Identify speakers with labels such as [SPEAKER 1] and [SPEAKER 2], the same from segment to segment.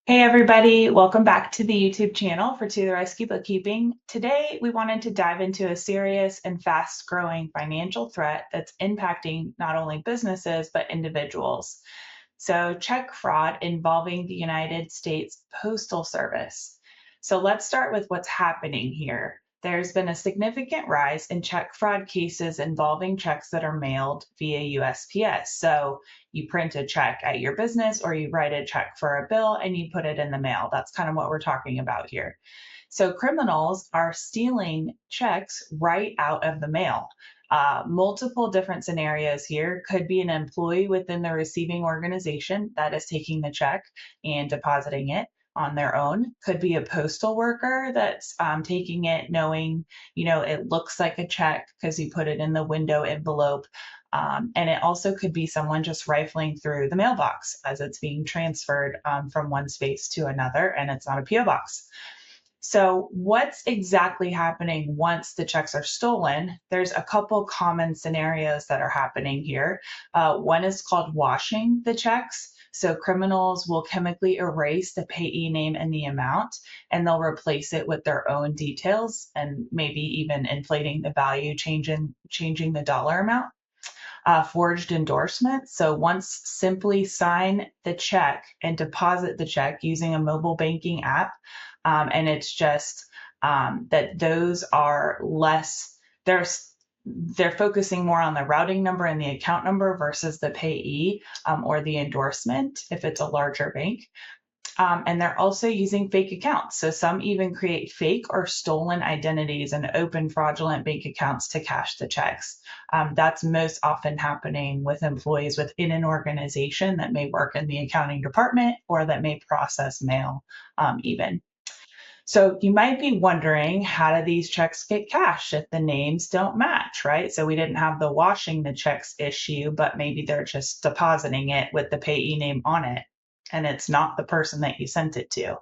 [SPEAKER 1] Hey everybody, welcome back to the YouTube channel for To the Rescue Bookkeeping. Today we wanted to dive into a serious and fast-growing financial threat that's impacting not only businesses but individuals. So check fraud involving the United States Postal Service. So let's start with what's happening here. There's been a significant rise in check fraud cases involving checks that are mailed via USPS. So you print a check at your business or you write a check for a bill and you put it in the mail. That's kind of what we're talking about here. So criminals are stealing checks right out of the mail. Multiple different scenarios here could be an employee within the receiving organization that is taking the check and depositing it on their own. Could be a postal worker that's taking it knowing, it looks like a check because you put it in the window envelope. And it also could be someone just rifling through the mailbox as it's being transferred from one space to another, and it's not a PO box. So, what's exactly happening once the checks are stolen? There's a couple common scenarios that are happening here. One is called washing the checks. So, criminals will chemically erase the payee name and the amount, and they'll replace it with their own details and maybe even inflating the value, changing the dollar amount. Forged endorsements. So once simply sign the check and deposit the check using a mobile banking app. And it's just that those are less, they're focusing more on the routing number and the account number versus the payee or the endorsement if it's a larger bank. And they're also using fake accounts. So some even create fake or stolen identities and open fraudulent bank accounts to cash the checks. That's most often happening with employees within an organization that may work in the accounting department or that may process mail even. So you might be wondering, how do these checks get cashed if the names don't match, right? So we didn't have the washing the checks issue, but maybe they're just depositing it with the payee name on it, and it's not the person that you sent it to.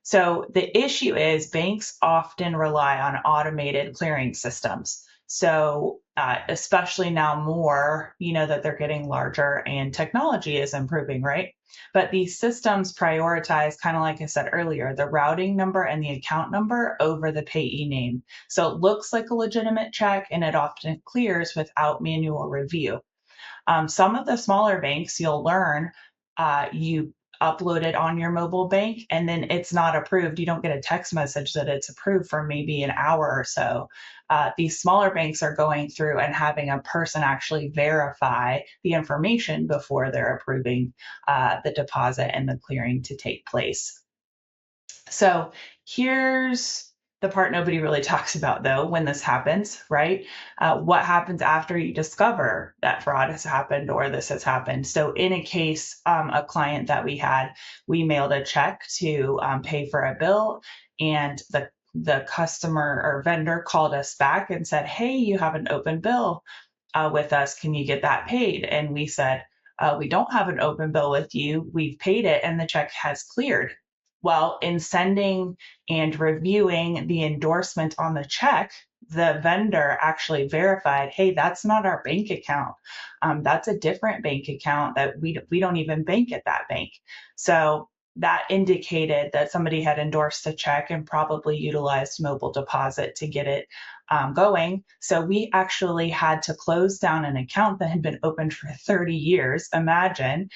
[SPEAKER 1] So the issue is banks often rely on automated clearing systems. So especially now more, that they're getting larger and technology is improving, right? But these systems prioritize, kind of like I said earlier, the routing number and the account number over the payee name. So it looks like a legitimate check and it often clears without manual review. Some of the smaller banks, you'll learn, you upload it on your mobile bank and then it's not approved. You don't get a text message that it's approved for maybe an hour or so. These smaller banks are going through and having a person actually verify the information before they're approving the deposit and the clearing to take place. So here's the part nobody really talks about, though, when this happens, right? What happens after you discover that fraud has happened or this has happened? So in a case, a client that we had, we mailed a check to pay for a bill, and the customer or vendor called us back and said, "Hey, you have an open bill with us. Can you get that paid?" And we said, "We don't have an open bill with you. We've paid it and the check has cleared." Well, in sending and reviewing the endorsement on the check, the vendor actually verified, "Hey, that's not our bank account. That's a different bank account that we don't even bank at that bank." So that indicated that somebody had endorsed a check and probably utilized mobile deposit to get it going. So we actually had to close down an account that had been open for 30 years. Imagine,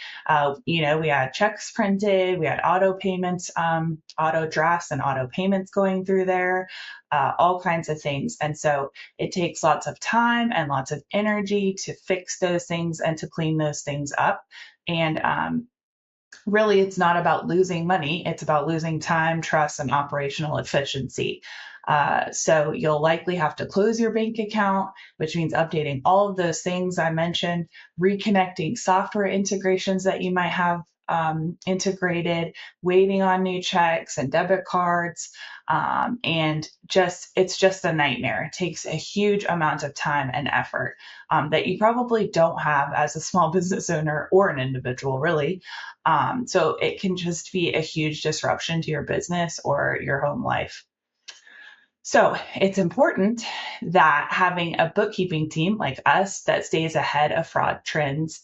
[SPEAKER 1] we had checks printed, we had auto payments, auto drafts and auto payments going through there, all kinds of things. And so it takes lots of time and lots of energy to fix those things and to clean those things up. And really, it's not about losing money. It's about losing time, trust, and operational efficiency. So you'll likely have to close your bank account, which means updating all of those things I mentioned, reconnecting software integrations that you might have integrated, waiting on new checks and debit cards, and it's just a nightmare. It takes a huge amount of time and effort that you probably don't have as a small business owner or an individual, really. So it can just be a huge disruption to your business or your home life. So it's important that having a bookkeeping team like us that stays ahead of fraud trends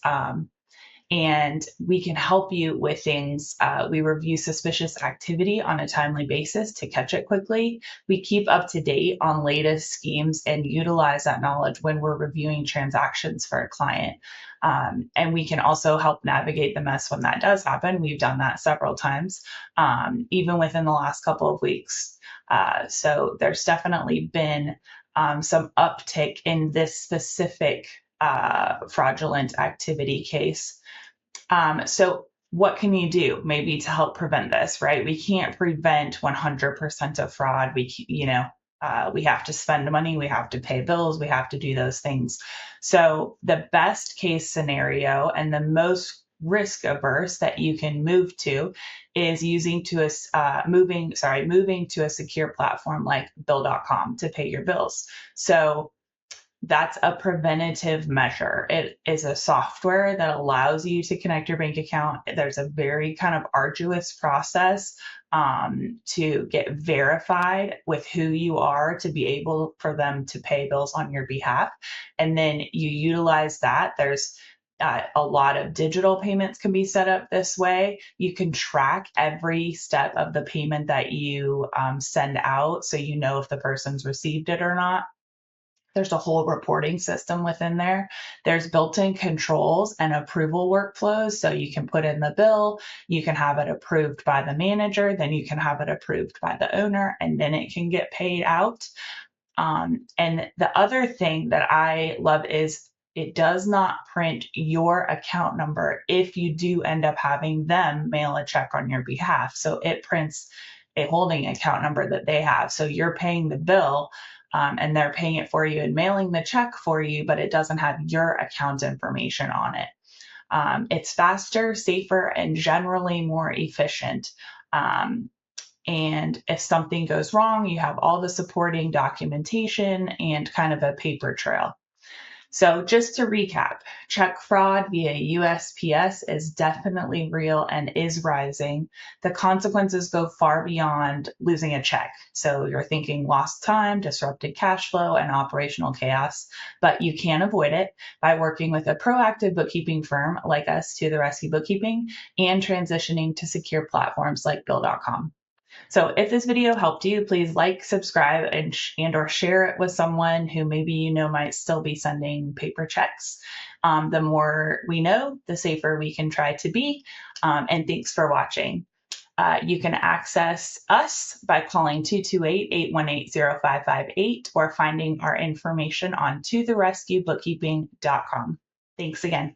[SPEAKER 1] and we can help you with things. We review suspicious activity on a timely basis to catch it quickly. We keep up to date on latest schemes and utilize that knowledge when we're reviewing transactions for a client. And we can also help navigate the mess when that does happen. We've done that several times, even within the last couple of weeks. So there's definitely been some uptick in this specific fraudulent activity case. So what can you do maybe to help prevent this, right? We can't prevent 100% of fraud. We have to spend money, we have to pay bills, we have to do those things. So the best case scenario and the most risk averse that you can move to is moving to a secure platform like bill.com to pay your bills. So that's a preventative measure. It is a software that allows you to connect your bank account. There's a very kind of arduous process to get verified with who you are to be able for them to pay bills on your behalf. And then you utilize that. There's a lot of digital payments can be set up this way. You can track every step of the payment that you send out so you know if the person's received it or not. There's a whole reporting system within there. There's built-in controls and approval workflows. So you can put in the bill, you can have it approved by the manager, then you can have it approved by the owner, and then it can get paid out. And the other thing that I love is it does not print your account number if you do end up having them mail a check on your behalf. So it prints a holding account number that they have. So you're paying the bill and they're paying it for you and mailing the check for you, but it doesn't have your account information on it. It's faster, safer, and generally more efficient. And if something goes wrong, you have all the supporting documentation and kind of a paper trail. So just to recap, check fraud via USPS is definitely real and is rising. The consequences go far beyond losing a check. So you're thinking lost time, disrupted cash flow, and operational chaos, but you can avoid it by working with a proactive bookkeeping firm like us, To the Rescue Bookkeeping, and transitioning to secure platforms like Bill.com. So if this video helped you, please like, subscribe, and or share it with someone who maybe you know might still be sending paper checks. The more we know, the safer we can try to be. And thanks for watching. You can access us by calling 228-818-0558 or finding our information on totherescuebookkeeping.com. Thanks again.